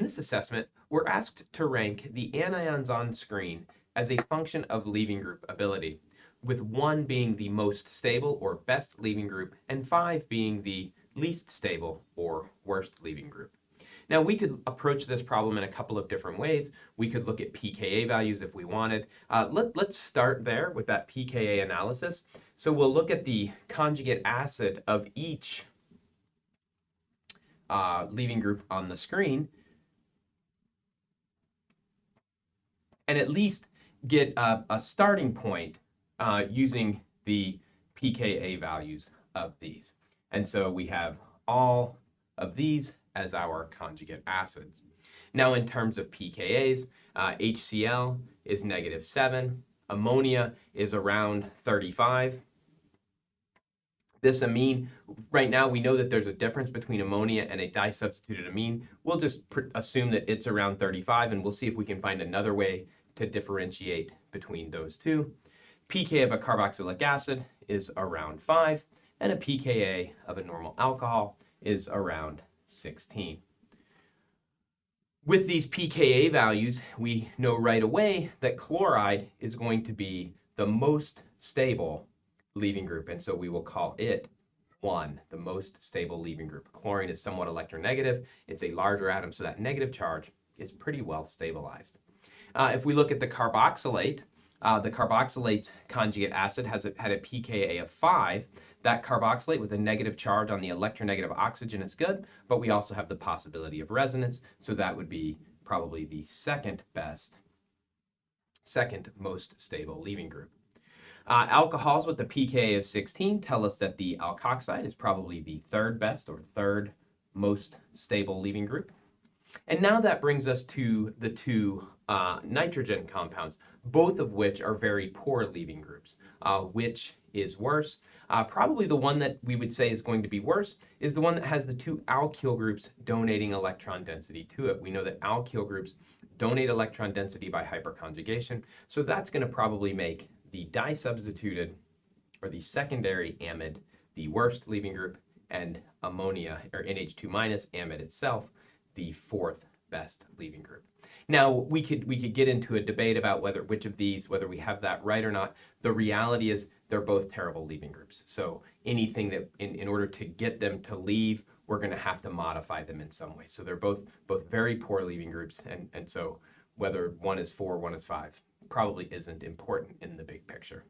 this assessment, we're asked to rank the anions on screen as a function of leaving group ability, with 1 being the most stable or best leaving group, and 5 being the least stable or worst leaving group. Now, we could approach this problem in a couple of different ways. We could look at pKa values if we wanted. Let's start there with that pKa analysis. So we'll look at the conjugate acid of each leaving group on the screen, and at least get a starting point using the pKa values of these. And so we have all of these as our conjugate acids. Now, in terms of pKa's, HCl is -7, ammonia is around 35. This amine, right now we know that there's a difference between ammonia and a disubstituted amine. We'll just assume that it's around 35, and we'll see if we can find another way to differentiate between those two. pK of a carboxylic acid is around 5, and a pKa of a normal alcohol is around 16. With these pKa values, we know right away that chloride is going to be the most stable leaving group, and so we will call it 1, the most stable leaving group. Chlorine is somewhat electronegative. It's a larger atom, so that negative charge is pretty well stabilized. If we look at the carboxylate's conjugate acid had a pKa of 5. That carboxylate with a negative charge on the electronegative oxygen is good, but we also have the possibility of resonance, so that would be probably the second most stable leaving group. Alcohols with the pKa of 16 tell us that the alkoxide is probably the third best or third most stable leaving group. And now that brings us to the two nitrogen compounds, both of which are very poor leaving groups. Which is worse? Probably the one that we would say is going to be worse is the one that has the 2 alkyl groups donating electron density to it. We know that alkyl groups donate electron density by hyperconjugation, so that's going to probably make the disubstituted or the secondary amide the worst leaving group, and ammonia or NH2- amide itself the 4th best leaving group. Now, we could get into a debate about whether we have that right or not. The reality is they're both terrible leaving groups. So anything that in order to get them to leave, we're going to have to modify them in some way. So they're both very poor leaving groups, and so whether one is 4, one is 5 probably isn't important in the big picture.